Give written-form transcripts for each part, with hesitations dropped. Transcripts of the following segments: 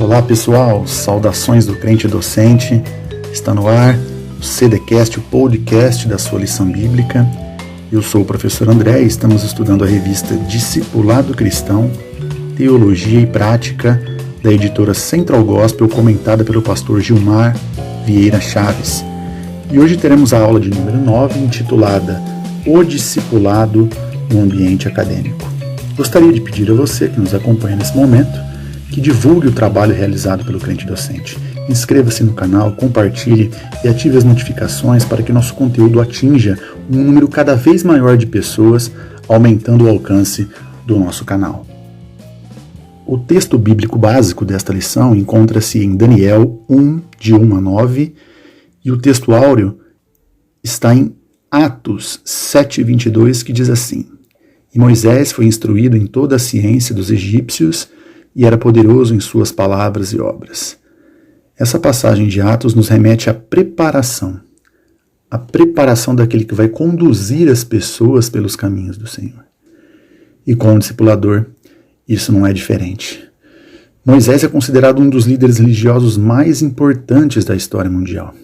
Olá pessoal, saudações do crente docente. Está no ar o CDcast, o podcast da sua lição bíblica. Eu sou o professor André e estamos estudando a revista Discipulado Cristão, Teologia e Prática, da editora Central Gospel, comentada pelo pastor Gilmar Vieira Chaves. E hoje teremos a aula de número 9, intitulada O Discipulado no Ambiente Acadêmico. Gostaria de pedir a você que nos acompanha nesse momento que divulgue o trabalho realizado pelo crente docente. Inscreva-se no canal, compartilhe e ative as notificações para que nosso conteúdo atinja um número cada vez maior de pessoas, aumentando o alcance do nosso canal. O texto bíblico básico desta lição encontra-se em Daniel 1, de 1 a 9, e o texto áureo está em Atos 7, 22, que diz assim: E Moisés foi instruído em toda a ciência dos egípcios e era poderoso em suas palavras e obras. Essa passagem de Atos nos remete à preparação daquele que vai conduzir as pessoas pelos caminhos do Senhor. E com o discipulador, isso não é diferente. Moisés é considerado um dos líderes religiosos mais importantes da história mundial.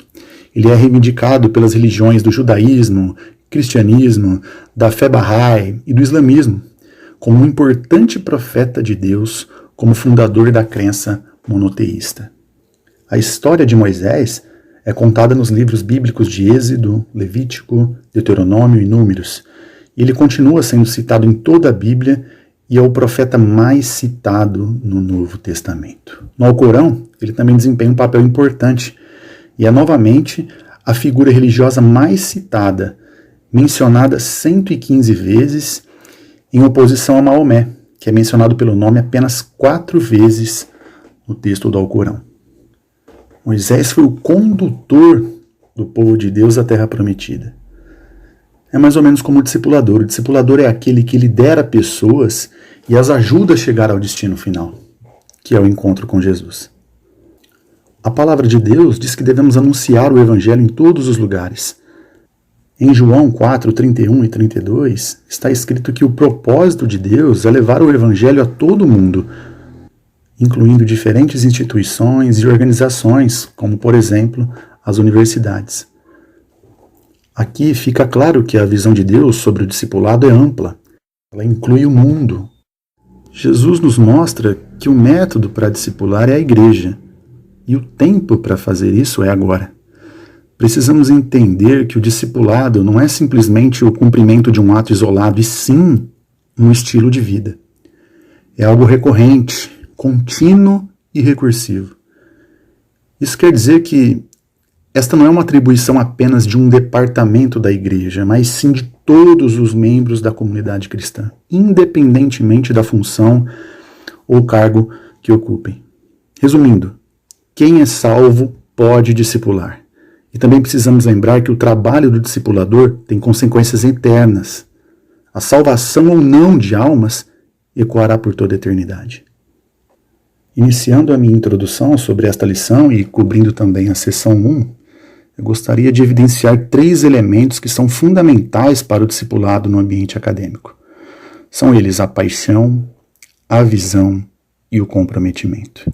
Ele é reivindicado pelas religiões do judaísmo, cristianismo, da fé Bahá'í e do islamismo, como um importante profeta de Deus, como fundador da crença monoteísta. A história de Moisés é contada nos livros bíblicos de Êxodo, Levítico, Deuteronômio e Números, e ele continua sendo citado em toda a Bíblia e é o profeta mais citado no Novo Testamento. No Alcorão, ele também desempenha um papel importante e é novamente a figura religiosa mais citada, mencionada 115 vezes, em oposição a Maomé, que é mencionado pelo nome apenas 4 vezes no texto do Alcorão. Moisés foi o condutor do povo de Deus à Terra Prometida. É mais ou menos como o discipulador. O discipulador é aquele que lidera pessoas e as ajuda a chegar ao destino final, que é o encontro com Jesus. A palavra de Deus diz que devemos anunciar o Evangelho em todos os lugares. Em João 4, 31 e 32, está escrito que o propósito de Deus é levar o Evangelho a todo mundo, incluindo diferentes instituições e organizações, como, por exemplo, as universidades. Aqui fica claro que a visão de Deus sobre o discipulado é ampla. Ela inclui o mundo. Jesus nos mostra que o método para discipular é a igreja, e o tempo para fazer isso é agora. Precisamos entender que o discipulado não é simplesmente o cumprimento de um ato isolado, e sim um estilo de vida. É algo recorrente, contínuo e recursivo. Isso quer dizer que esta não é uma atribuição apenas de um departamento da igreja, mas sim de todos os membros da comunidade cristã, independentemente da função ou cargo que ocupem. Resumindo, quem é salvo pode discipular. E também precisamos lembrar que o trabalho do discipulador tem consequências eternas. A salvação ou não de almas ecoará por toda a eternidade. Iniciando a minha introdução sobre esta lição e cobrindo também a seção 1, eu gostaria de evidenciar 3 elementos que são fundamentais para o discipulado no ambiente acadêmico. São eles a paixão, a visão e o comprometimento.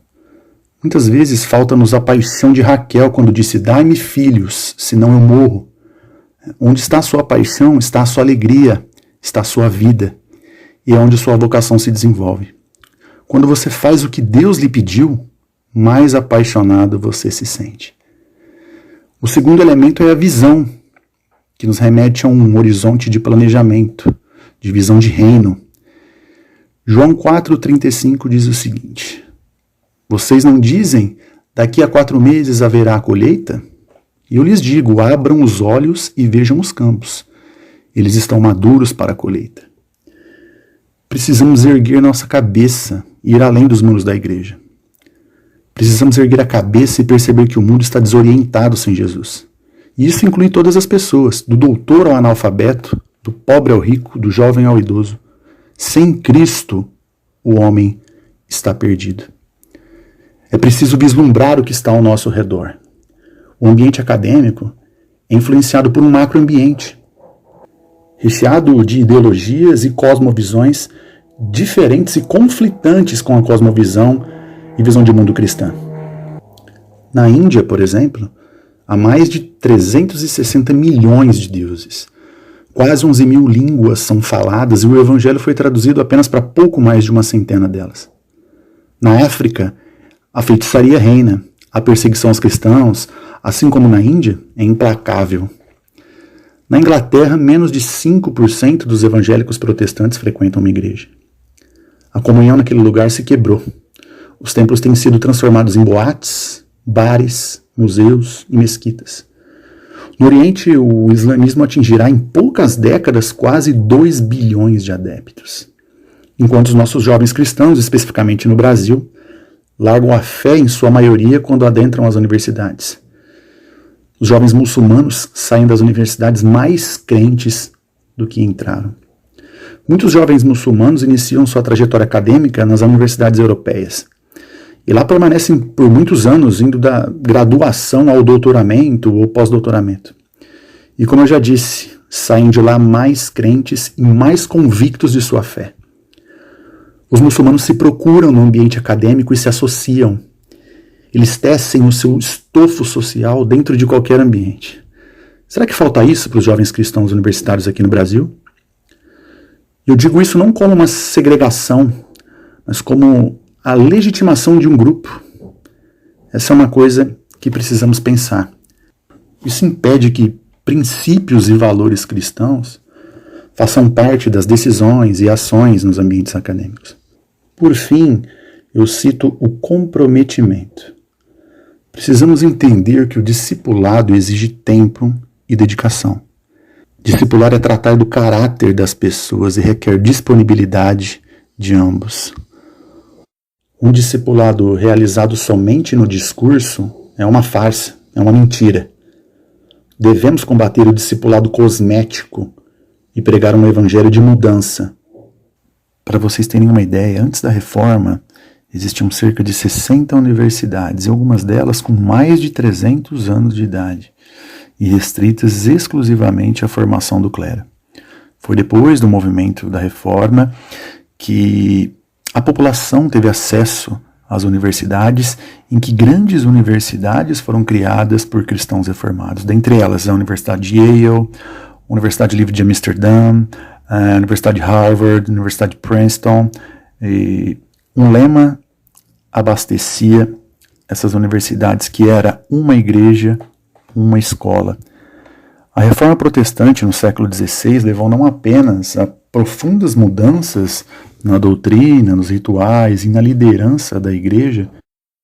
Muitas vezes falta-nos a paixão de Raquel quando disse: dai-me filhos, senão eu morro. Onde está a sua paixão, está a sua alegria, está a sua vida, e é onde sua vocação se desenvolve. Quando você faz o que Deus lhe pediu, mais apaixonado você se sente. O segundo elemento é a visão, que nos remete a um horizonte de planejamento, de visão de reino. João 4,35 diz o seguinte: Vocês não dizem, daqui a 4 meses haverá a colheita? E eu lhes digo, abram os olhos e vejam os campos. Eles estão maduros para a colheita. Precisamos erguer nossa cabeça e ir além dos muros da igreja. Precisamos erguer a cabeça e perceber que o mundo está desorientado sem Jesus. E isso inclui todas as pessoas, do doutor ao analfabeto, do pobre ao rico, do jovem ao idoso. Sem Cristo, o homem está perdido. É preciso vislumbrar o que está ao nosso redor. O ambiente acadêmico é influenciado por um macroambiente, recheado de ideologias e cosmovisões diferentes e conflitantes com a cosmovisão e visão de mundo cristã. Na Índia, por exemplo, há mais de 360 milhões de deuses. Quase 11 mil línguas são faladas e o evangelho foi traduzido apenas para pouco mais de uma centena delas. Na África, a feitiçaria reina, a perseguição aos cristãos, assim como na Índia, é implacável. Na Inglaterra, menos de 5% dos evangélicos protestantes frequentam uma igreja. A comunhão naquele lugar se quebrou. Os templos têm sido transformados em boates, bares, museus e mesquitas. No Oriente, o islamismo atingirá em poucas décadas quase 2 bilhões de adeptos. Enquanto os nossos jovens cristãos, especificamente no Brasil, largam a fé em sua maioria quando adentram as universidades. Os jovens muçulmanos saem das universidades mais crentes do que entraram. Muitos jovens muçulmanos iniciam sua trajetória acadêmica nas universidades europeias. E lá permanecem por muitos anos, indo da graduação ao doutoramento ou pós-doutoramento. E como eu já disse, saem de lá mais crentes e mais convictos de sua fé. Os muçulmanos se procuram no ambiente acadêmico e se associam. Eles tecem o seu estofo social dentro de qualquer ambiente. Será que falta isso para os jovens cristãos universitários aqui no Brasil? Eu digo isso não como uma segregação, mas como a legitimação de um grupo. Essa é uma coisa que precisamos pensar. Isso impede que princípios e valores cristãos façam parte das decisões e ações nos ambientes acadêmicos. Por fim, eu cito o comprometimento. Precisamos entender que o discipulado exige tempo e dedicação. Discipular é tratar do caráter das pessoas e requer disponibilidade de ambos. Um discipulado realizado somente no discurso é uma farsa, é uma mentira. Devemos combater o discipulado cosmético e pregar um evangelho de mudança. Para vocês terem uma ideia, antes da reforma, existiam cerca de 60 universidades, e algumas delas com mais de 300 anos de idade, e restritas exclusivamente à formação do clero. Foi depois do movimento da reforma que a população teve acesso às universidades, em que grandes universidades foram criadas por cristãos reformados, dentre elas a Universidade de Yale, a Universidade Livre de Amsterdã, a Universidade de Harvard, a Universidade de Princeton. E um lema abastecia essas universidades, que era uma igreja, uma escola. A reforma protestante no século XVI levou não apenas a profundas mudanças na doutrina, nos rituais e na liderança da igreja,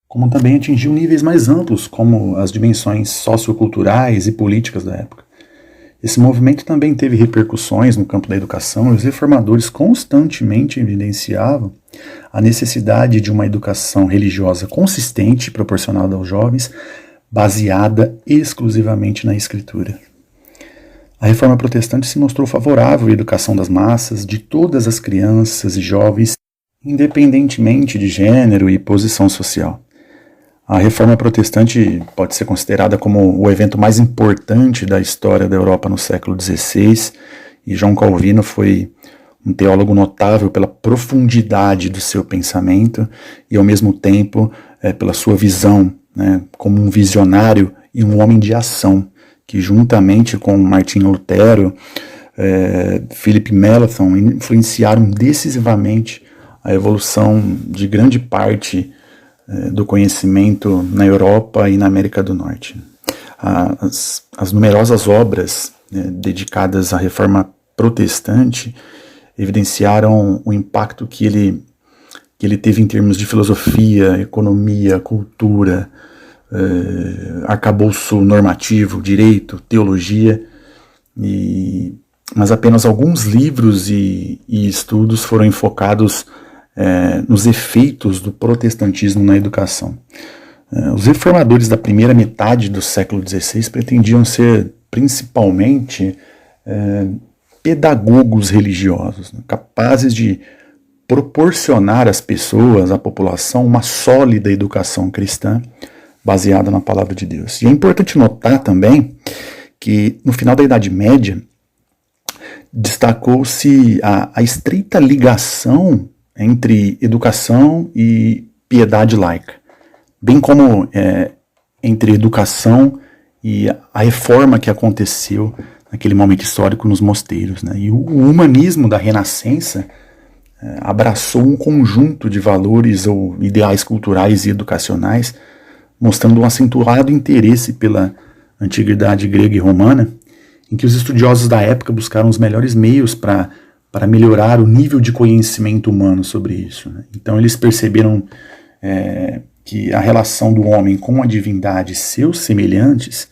como também atingiu níveis mais amplos, como as dimensões socioculturais e políticas da época. Esse movimento também teve repercussões no campo da educação, e os reformadores constantemente evidenciavam a necessidade de uma educação religiosa consistente, proporcionada aos jovens, baseada exclusivamente na Escritura. A reforma protestante se mostrou favorável à educação das massas, de todas as crianças e jovens, independentemente de gênero e posição social. A reforma protestante pode ser considerada como o evento mais importante da história da Europa no século XVI, e João Calvino foi um teólogo notável pela profundidade do seu pensamento e, ao mesmo tempo, pela sua visão, como um visionário e um homem de ação, que juntamente com Martinho Lutero, Philip Melanchthon, influenciaram decisivamente a evolução de grande parte do conhecimento na Europa e na América do Norte. As numerosas obras dedicadas à reforma protestante evidenciaram o impacto que ele teve em termos de filosofia, economia, cultura, arcabouço normativo, direito, teologia, mas apenas alguns livros e estudos foram enfocados nos efeitos do protestantismo na educação. Os reformadores da primeira metade do século XVI pretendiam ser principalmente pedagogos religiosos, capazes de proporcionar às pessoas, à população, uma sólida educação cristã baseada na palavra de Deus. E é importante notar também que no final da Idade Média destacou-se a estreita ligação entre educação e piedade laica, bem como entre educação e a reforma que aconteceu naquele momento histórico nos mosteiros, né? E o humanismo da Renascença abraçou um conjunto de valores ou ideais culturais e educacionais, mostrando um acentuado interesse pela antiguidade grega e romana, em que os estudiosos da época buscaram os melhores meios para melhorar o nível de conhecimento humano sobre isso, né? Então eles perceberam que a relação do homem com a divindade e seus semelhantes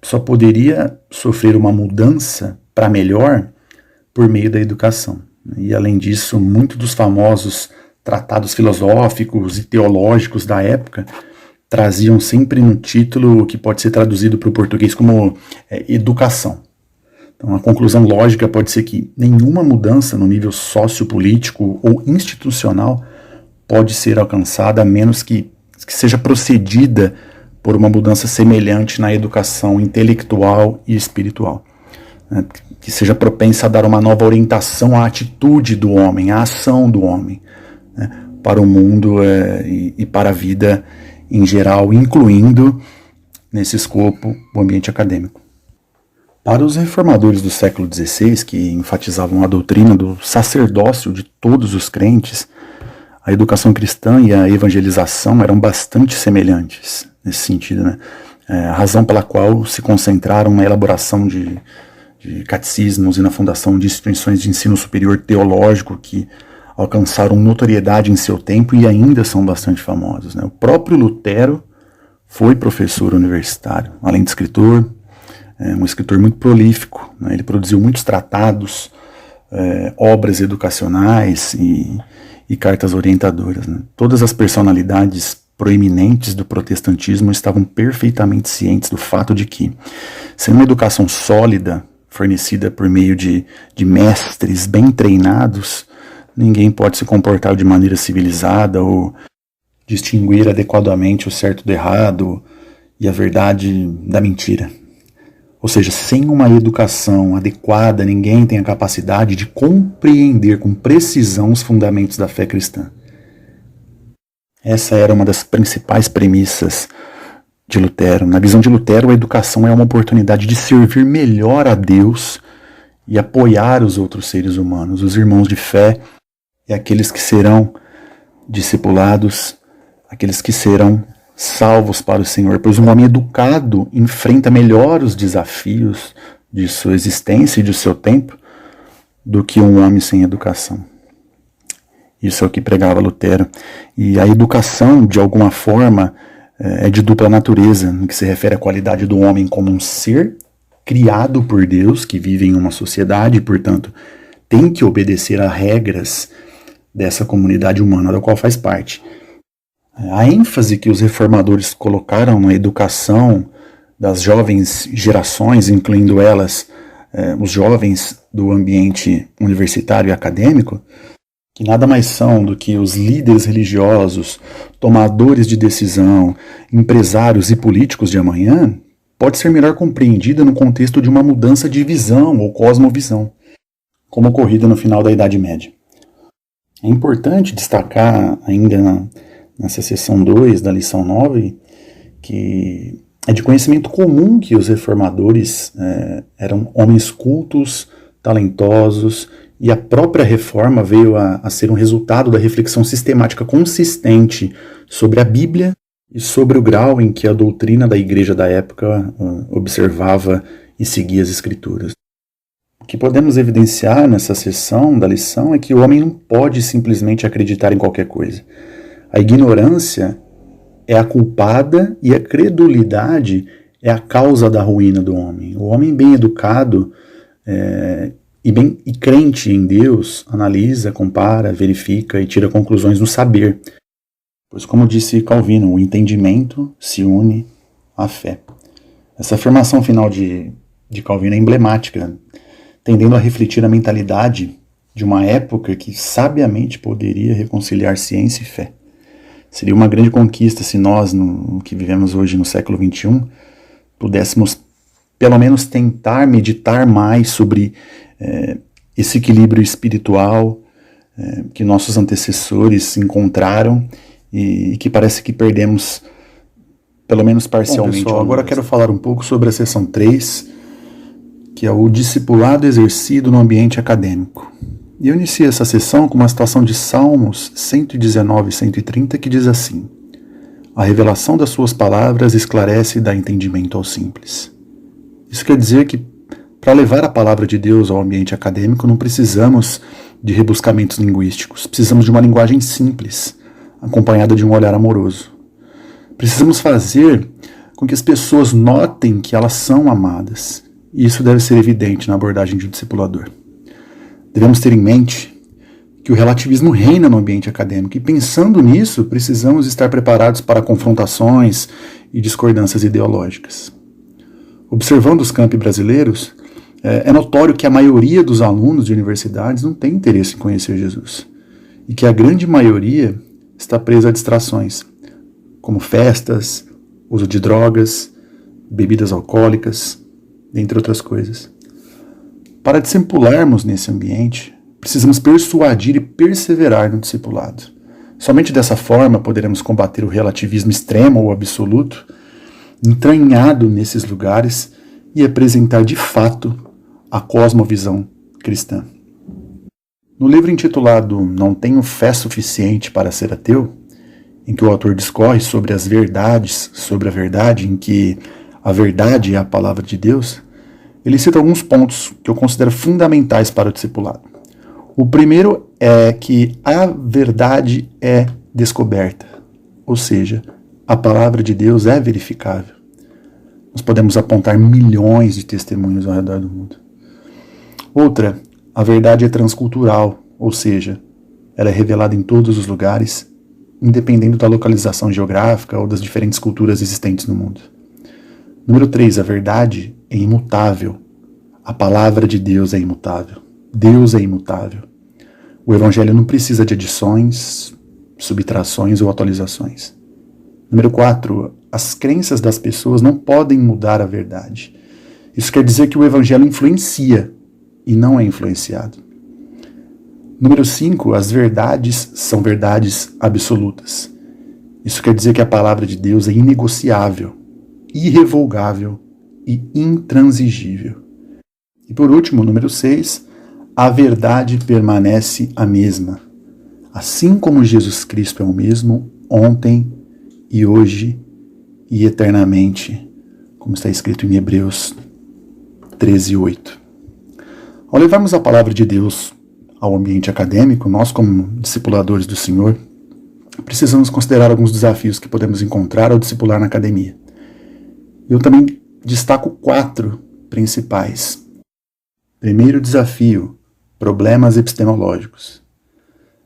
só poderia sofrer uma mudança para melhor por meio da educação. E além disso, muitos dos famosos tratados filosóficos e teológicos da época traziam sempre no título que pode ser traduzido para o português como educação. Então a conclusão lógica pode ser que nenhuma mudança no nível sociopolítico ou institucional pode ser alcançada a menos que seja procedida por uma mudança semelhante na educação intelectual e espiritual, né? Que seja propensa a dar uma nova orientação à atitude do homem, à ação do homem, né? Para o mundo e para a vida em geral, incluindo nesse escopo o ambiente acadêmico. Para os reformadores do século XVI, que enfatizavam a doutrina do sacerdócio de todos os crentes, a educação cristã e a evangelização eram bastante semelhantes nesse sentido, né? A razão pela qual se concentraram na elaboração de catecismos e na fundação de instituições de ensino superior teológico que alcançaram notoriedade em seu tempo e ainda são bastante famosos, né? O próprio Lutero foi professor universitário, além de escritor, um escritor muito prolífico, né? Ele produziu muitos tratados, obras educacionais e cartas orientadoras, né? Todas as personalidades proeminentes do protestantismo estavam perfeitamente cientes do fato de que, sem uma educação sólida, fornecida por meio de mestres bem treinados, ninguém pode se comportar de maneira civilizada ou distinguir adequadamente o certo do errado e a verdade da mentira. Ou seja, sem uma educação adequada, ninguém tem a capacidade de compreender com precisão os fundamentos da fé cristã. Essa era uma das principais premissas de Lutero. Na visão de Lutero, a educação é uma oportunidade de servir melhor a Deus e apoiar os outros seres humanos, os irmãos de fé e aqueles que serão discipulados, aqueles que serão salvos para o Senhor, pois um homem educado enfrenta melhor os desafios de sua existência e de seu tempo do que um homem sem educação. Isso é o que pregava Lutero. E a educação, de alguma forma, é de dupla natureza, no que se refere à qualidade do homem como um ser criado por Deus, que vive em uma sociedade e, portanto, tem que obedecer a regras dessa comunidade humana da qual faz parte. A ênfase que os reformadores colocaram na educação das jovens gerações, incluindo elas os jovens do ambiente universitário e acadêmico, que nada mais são do que os líderes religiosos, tomadores de decisão, empresários e políticos de amanhã, pode ser melhor compreendida no contexto de uma mudança de visão ou cosmovisão, como ocorrida no final da Idade Média. É importante destacar ainda nessa seção 2 da lição 9, que é de conhecimento comum que os reformadores eram homens cultos, talentosos, e a própria reforma veio a ser um resultado da reflexão sistemática consistente sobre a Bíblia e sobre o grau em que a doutrina da igreja da época observava e seguia as Escrituras. O que podemos evidenciar nessa seção da lição é que o homem não pode simplesmente acreditar em qualquer coisa. A ignorância é a culpada e a credulidade é a causa da ruína do homem. O homem bem educado e crente em Deus analisa, compara, verifica e tira conclusões no saber. Pois, como disse Calvino, o entendimento se une à fé. Essa afirmação final de Calvino é emblemática, tendendo a refletir a mentalidade de uma época que sabiamente poderia reconciliar ciência e fé. Seria uma grande conquista se nós, no que vivemos hoje no século XXI, pudéssemos pelo menos tentar meditar mais sobre esse equilíbrio espiritual que nossos antecessores encontraram e que parece que perdemos, pelo menos parcialmente. Bom, pessoal, agora quero falar um pouco sobre a seção 3, que é o discipulado exercido no ambiente acadêmico. E eu inicio essa sessão com uma citação de Salmos 119 e 130, que diz assim: a revelação das suas palavras esclarece e dá entendimento ao simples. Isso quer dizer que, para levar a palavra de Deus ao ambiente acadêmico, não precisamos de rebuscamentos linguísticos. Precisamos de uma linguagem simples, acompanhada de um olhar amoroso. Precisamos fazer com que as pessoas notem que elas são amadas. E isso deve ser evidente na abordagem de um discipulador. Devemos ter em mente que o relativismo reina no ambiente acadêmico, e pensando nisso, precisamos estar preparados para confrontações e discordâncias ideológicas. Observando os campi brasileiros, é notório que a maioria dos alunos de universidades não tem interesse em conhecer Jesus, e que a grande maioria está presa a distrações, como festas, uso de drogas, bebidas alcoólicas, dentre outras coisas. Para discipularmos nesse ambiente, precisamos persuadir e perseverar no discipulado. Somente dessa forma poderemos combater o relativismo extremo ou absoluto, entranhado nesses lugares, e apresentar de fato a cosmovisão cristã. No livro intitulado Não Tenho Fé Suficiente para Ser Ateu, em que o autor discorre sobre as verdades, sobre a verdade, em que a verdade é a palavra de Deus, ele cita alguns pontos que eu considero fundamentais para o discipulado. O primeiro é que a verdade é descoberta, ou seja, a palavra de Deus é verificável. Nós podemos apontar milhões de testemunhos ao redor do mundo. Outra, a verdade é transcultural, ou seja, ela é revelada em todos os lugares, independendo da localização geográfica ou das diferentes culturas existentes no mundo. Número 3, a verdade é imutável. A palavra de Deus é imutável. Deus é imutável. O Evangelho não precisa de adições, subtrações ou atualizações. Número 4, as crenças das pessoas não podem mudar a verdade. Isso quer dizer que o Evangelho influencia e não é influenciado. Número 5, as verdades são verdades absolutas. Isso quer dizer que a palavra de Deus é inegociável, irrevogável e intransigível. E por último, número 6, a verdade permanece a mesma. Assim como Jesus Cristo é o mesmo ontem e hoje e eternamente, como está escrito em Hebreus 13:8. Ao levarmos a palavra de Deus ao ambiente acadêmico, nós, como discipuladores do Senhor, precisamos considerar alguns desafios que podemos encontrar ao discipular na academia. Eu também destaco 4 principais. Primeiro desafio: problemas epistemológicos.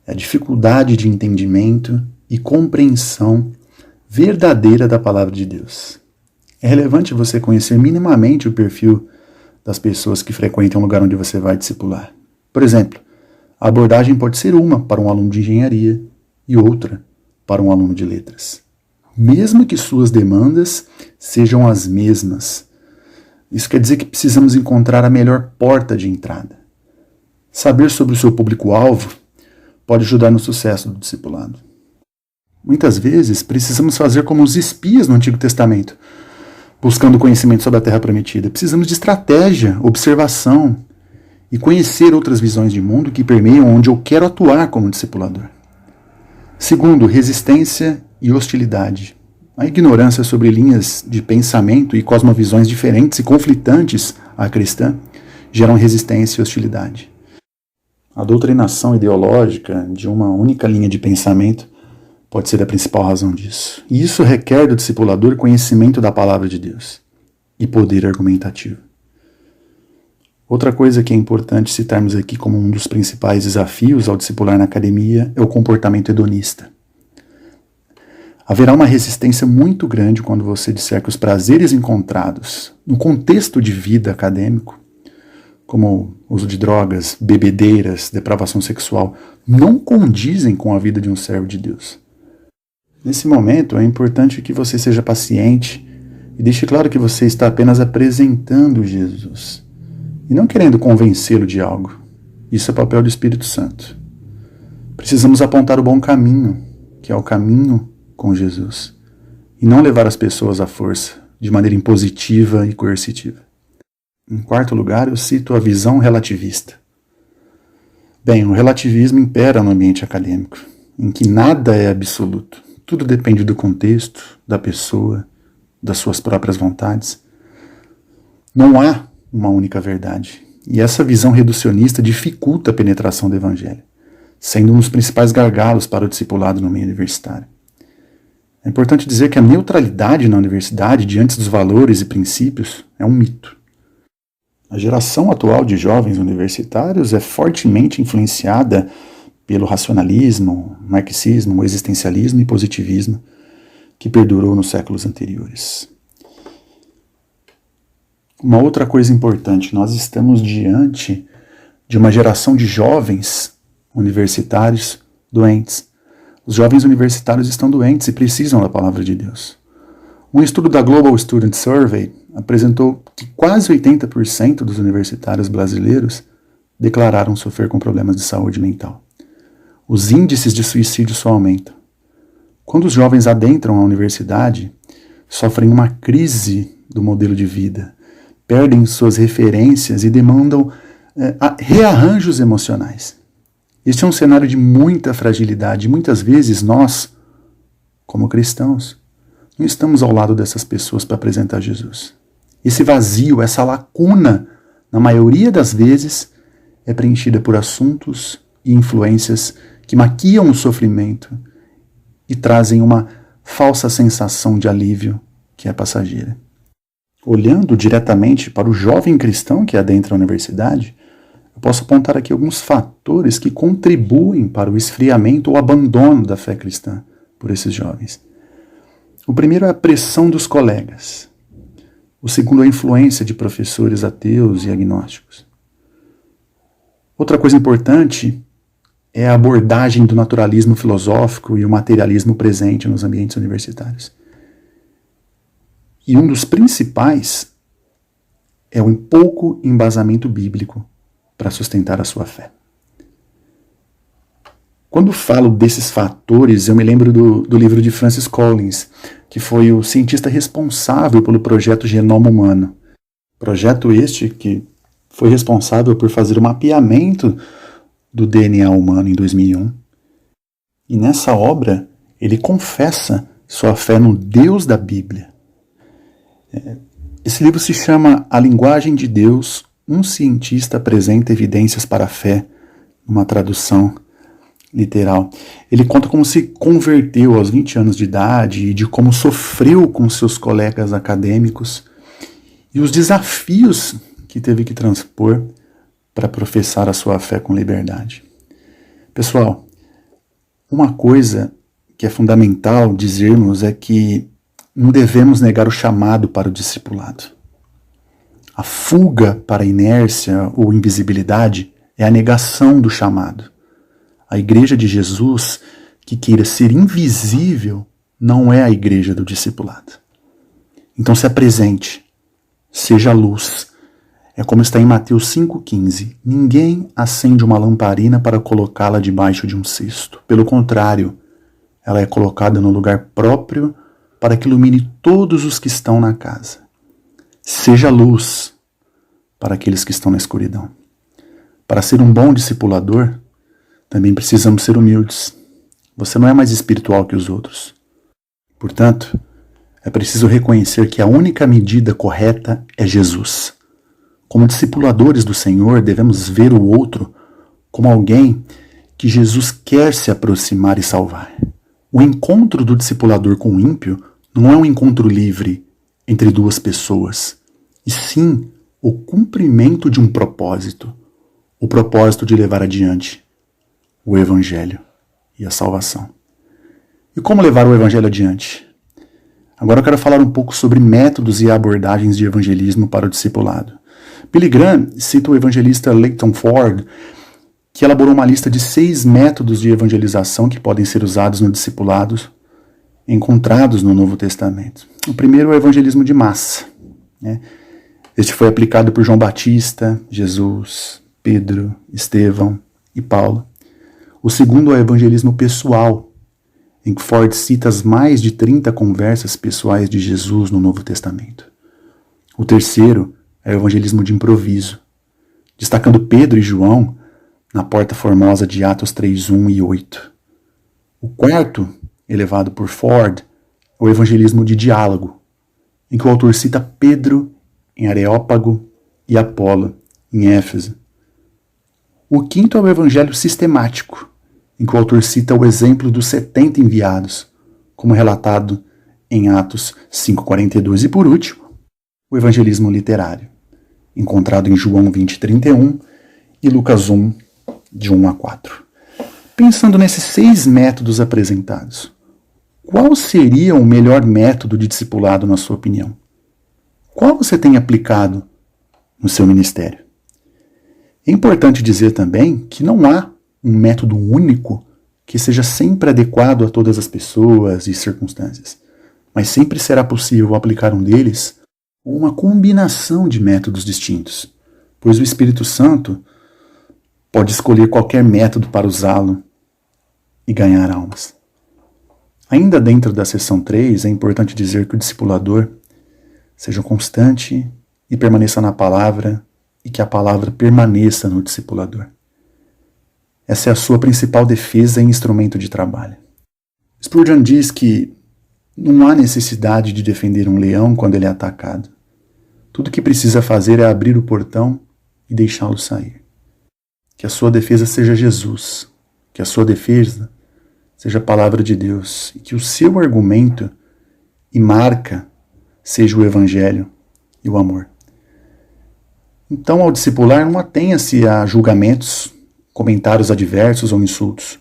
É a dificuldade de entendimento e compreensão verdadeira da palavra de Deus. É relevante você conhecer minimamente o perfil das pessoas que frequentam o lugar onde você vai discipular. Por exemplo, a abordagem pode ser uma para um aluno de engenharia e outra para um aluno de letras. Mesmo que suas demandas sejam as mesmas. Isso quer dizer que precisamos encontrar a melhor porta de entrada. Saber sobre o seu público-alvo pode ajudar no sucesso do discipulado. Muitas vezes precisamos fazer como os espias no Antigo Testamento, buscando conhecimento sobre a Terra Prometida. Precisamos de estratégia, observação e conhecer outras visões de mundo que permeiam onde eu quero atuar como discipulador. Segundo, resistência e hostilidade. A ignorância sobre linhas de pensamento e cosmovisões diferentes e conflitantes à cristã geram resistência e hostilidade. A doutrinação ideológica de uma única linha de pensamento pode ser a principal razão disso. E isso requer do discipulador conhecimento da palavra de Deus e poder argumentativo. Outra coisa que é importante citarmos aqui como um dos principais desafios ao discipular na academia é o comportamento hedonista. Haverá uma resistência muito grande quando você disser que os prazeres encontrados no contexto de vida acadêmico, como uso de drogas, bebedeiras, depravação sexual, não condizem com a vida de um servo de Deus. Nesse momento, é importante que você seja paciente e deixe claro que você está apenas apresentando Jesus e não querendo convencê-lo de algo. Isso é papel do Espírito Santo. Precisamos apontar o bom caminho, que é o caminho com Jesus, e não levar as pessoas à força, de maneira impositiva e coercitiva. Em quarto lugar, eu cito a visão relativista. Bem, o relativismo impera no ambiente acadêmico, em que nada é absoluto. Tudo depende do contexto, da pessoa, das suas próprias vontades. Não há uma única verdade. E essa visão reducionista dificulta a penetração do Evangelho, sendo um dos principais gargalos para o discipulado no meio universitário. É importante dizer que a neutralidade na universidade, diante dos valores e princípios, é um mito. A geração atual de jovens universitários é fortemente influenciada pelo racionalismo, marxismo, existencialismo e positivismo que perdurou nos séculos anteriores. Uma outra coisa importante, nós estamos diante de uma geração de jovens universitários doentes. Os jovens universitários estão doentes e precisam da palavra de Deus. Um estudo da Global Student Survey apresentou que quase 80% dos universitários brasileiros declararam sofrer com problemas de saúde mental. Os índices de suicídio só aumentam. Quando os jovens adentram a universidade, sofrem uma crise do modelo de vida, perdem suas referências e demandam rearranjos emocionais. Este é um cenário de muita fragilidade. Muitas vezes nós, como cristãos, não estamos ao lado dessas pessoas para apresentar Jesus. Esse vazio, essa lacuna, na maioria das vezes, é preenchida por assuntos e influências que maquiam o sofrimento e trazem uma falsa sensação de alívio que é passageira. Olhando diretamente para o jovem cristão que adentra a universidade, eu posso apontar aqui alguns fatores que contribuem para o esfriamento ou abandono da fé cristã por esses jovens. O primeiro é a pressão dos colegas. O segundo é a influência de professores ateus e agnósticos. Outra coisa importante é a abordagem do naturalismo filosófico e o materialismo presente nos ambientes universitários. E um dos principais é o pouco embasamento bíblico para sustentar a sua fé. Quando falo desses fatores, eu me lembro do livro de Francis Collins, que foi o cientista responsável pelo projeto Genoma Humano. Projeto este que foi responsável por fazer o mapeamento do DNA humano em 2001. E nessa obra, ele confessa sua fé no Deus da Bíblia. Esse livro se chama A Linguagem de Deus, um cientista apresenta evidências para a fé, uma tradução literal. Ele conta como se converteu aos 20 anos de idade e de como sofreu com seus colegas acadêmicos e os desafios que teve que transpor para professar a sua fé com liberdade. Pessoal, uma coisa que é fundamental dizermos é que não devemos negar o chamado para o discipulado. A fuga para a inércia ou invisibilidade é a negação do chamado. A igreja de Jesus, que queira ser invisível, não é a igreja do discipulado. Então se apresente, seja luz. É como está em Mateus 5,15. Ninguém acende uma lamparina para colocá-la debaixo de um cesto. Pelo contrário, ela é colocada no lugar próprio para que ilumine todos os que estão na casa. Seja luz para aqueles que estão na escuridão. Para ser um bom discipulador, também precisamos ser humildes. Você não é mais espiritual que os outros. Portanto, é preciso reconhecer que a única medida correta é Jesus. Como discipuladores do Senhor, devemos ver o outro como alguém que Jesus quer se aproximar e salvar. O encontro do discipulador com o ímpio não é um encontro livre entre duas pessoas, e sim o cumprimento de um propósito, o propósito de levar adiante o Evangelho e a salvação. E como levar o Evangelho adiante? Agora eu quero falar um pouco sobre métodos e abordagens de evangelismo para o discipulado. Billy Graham cita o evangelista Leighton Ford, que elaborou uma lista de 6 métodos de evangelização que podem ser usados no discipulado, encontrados no Novo Testamento. O primeiro é o evangelismo de massa. Este foi aplicado por João Batista, Jesus, Pedro, Estevão e Paulo. O segundo é o evangelismo pessoal, em que Ford cita as mais de 30 conversas pessoais de Jesus no Novo Testamento. O terceiro é o evangelismo de improviso, destacando Pedro e João na porta formosa de Atos 3:1 e 8. O quarto, elevado por Ford, é o evangelismo de diálogo, em que o autor cita Pedro em Areópago e Apolo em Éfeso. O quinto é o evangelho sistemático, em que o autor cita o exemplo dos 70 enviados, como relatado em Atos 5:42. E por último, o evangelismo literário, encontrado em João 20:31 e Lucas 1, de 1 a 4. Pensando nesses 6 métodos apresentados, qual seria o melhor método de discipulado na sua opinião? Qual você tem aplicado no seu ministério? É importante dizer também que não há um método único que seja sempre adequado a todas as pessoas e circunstâncias, mas sempre será possível aplicar um deles ou uma combinação de métodos distintos, pois o Espírito Santo pode escolher qualquer método para usá-lo e ganhar almas. Ainda dentro da seção 3, é importante dizer que o discipulador seja constante e permaneça na palavra, e que a palavra permaneça no discipulador. Essa é a sua principal defesa e instrumento de trabalho. Spurgeon diz que não há necessidade de defender um leão quando ele é atacado. Tudo que precisa fazer é abrir o portão e deixá-lo sair. Que a sua defesa seja Jesus, que a sua defesa seja a palavra de Deus, e que o seu argumento e marca seja o evangelho e o amor. Então, ao discipular, não atenha-se a julgamentos, comentários adversos ou insultos.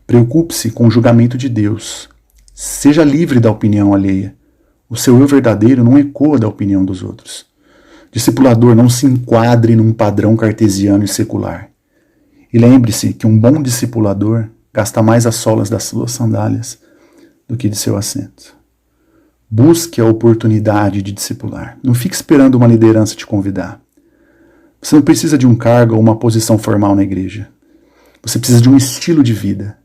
Preocupe-se com o julgamento de Deus. Seja livre da opinião alheia. O seu eu verdadeiro não ecoa da opinião dos outros. Discipulador, não se enquadre num padrão cartesiano e secular. E lembre-se que um bom discipulador gasta mais as solas das suas sandálias do que de seu assento. Busque a oportunidade de discipular. Não fique esperando uma liderança te convidar. Você não precisa de um cargo ou uma posição formal na igreja. Você precisa de um estilo de vida.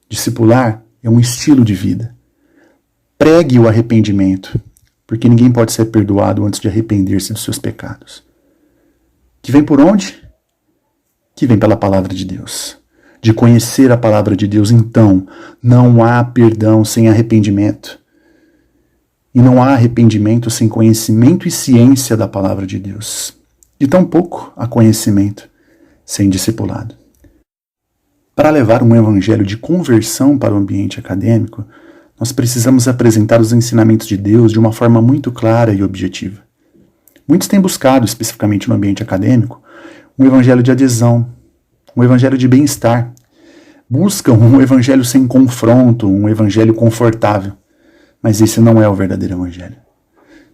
Discipular é um estilo de vida. Pregue o arrependimento, porque ninguém pode ser perdoado antes de arrepender-se dos seus pecados. Que vem por onde? Que vem pela palavra de Deus. De conhecer a palavra de Deus, então, não há perdão sem arrependimento. E não há arrependimento sem conhecimento e ciência da palavra de Deus. E tampouco há conhecimento sem discipulado. Para levar um evangelho de conversão para o ambiente acadêmico, nós precisamos apresentar os ensinamentos de Deus de uma forma muito clara e objetiva. Muitos têm buscado, especificamente no ambiente acadêmico, um evangelho de adesão, um evangelho de bem-estar. Buscam um evangelho sem confronto, um evangelho confortável. Mas esse não é o verdadeiro evangelho.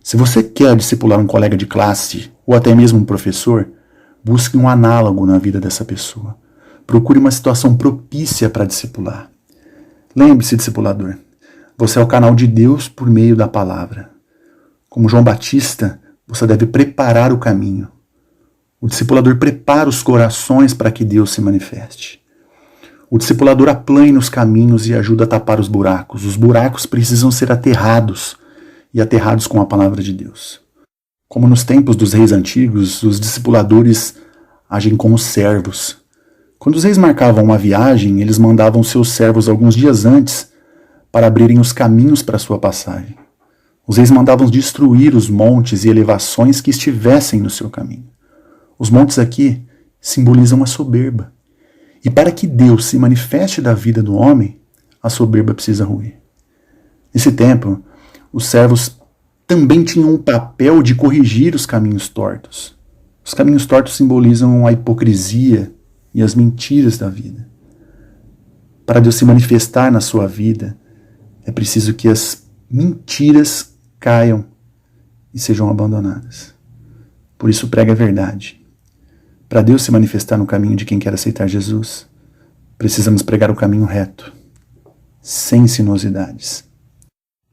Se você quer discipular um colega de classe, ou até mesmo um professor, busque um análogo na vida dessa pessoa. Procure uma situação propícia para discipular. Lembre-se, discipulador, você é o canal de Deus por meio da palavra. Como João Batista, você deve preparar o caminho. O discipulador prepara os corações para que Deus se manifeste. O discipulador aplana os caminhos e ajuda a tapar os buracos. Os buracos precisam ser aterrados, e aterrados com a palavra de Deus. Como nos tempos dos reis antigos, os discipuladores agem como servos. Quando os reis marcavam uma viagem, eles mandavam seus servos alguns dias antes para abrirem os caminhos para sua passagem. Os reis mandavam destruir os montes e elevações que estivessem no seu caminho. Os montes aqui simbolizam a soberba. E para que Deus se manifeste da vida do homem, a soberba precisa ruir. Nesse tempo, os servos também tinham um papel de corrigir os caminhos tortos. Os caminhos tortos simbolizam a hipocrisia e as mentiras da vida. Para Deus se manifestar na sua vida, é preciso que as mentiras caiam e sejam abandonadas. Por isso prega a verdade. Para Deus se manifestar no caminho de quem quer aceitar Jesus, precisamos pregar o caminho reto, sem sinuosidades.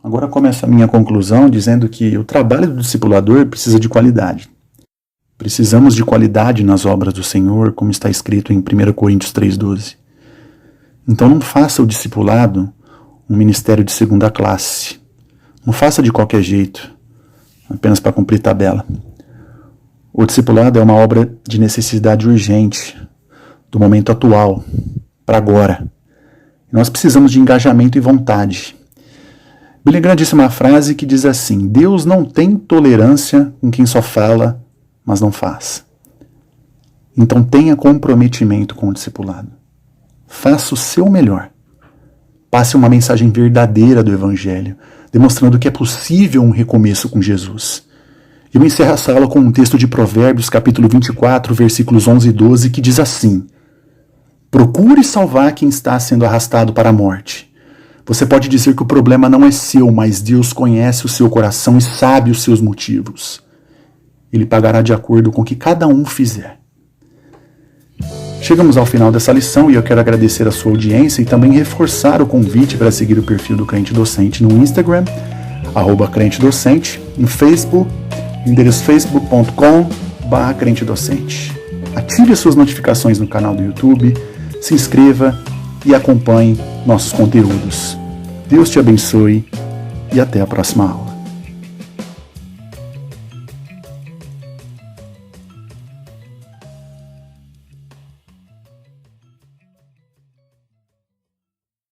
Agora começa a minha conclusão dizendo que o trabalho do discipulador precisa de qualidade. Precisamos de qualidade nas obras do Senhor, como está escrito em 1 Coríntios 3,12. Então não faça o discipulado um ministério de segunda classe. Não faça de qualquer jeito, apenas para cumprir tabela. O discipulado é uma obra de necessidade urgente, do momento atual, para agora. Nós precisamos de engajamento e vontade. Billy Graham disse uma frase que diz assim: Deus não tem tolerância com quem só fala, mas não faz. Então tenha comprometimento com o discipulado. Faça o seu melhor. Passe uma mensagem verdadeira do Evangelho, demonstrando que é possível um recomeço com Jesus. Eu encerro essa aula com um texto de Provérbios, capítulo 24, versículos 11 e 12, que diz assim: procure salvar quem está sendo arrastado para a morte. Você pode dizer que o problema não é seu, mas Deus conhece o seu coração e sabe os seus motivos. Ele pagará de acordo com o que cada um fizer. Chegamos ao final dessa lição e eu quero agradecer a sua audiência e também reforçar o convite para seguir o perfil do Crente Docente no Instagram, @crentedocente, no Facebook, endereço facebook.com/crentedocente. Ative as suas notificações no canal do YouTube, se inscreva e acompanhe nossos conteúdos. Deus te abençoe e até a próxima aula.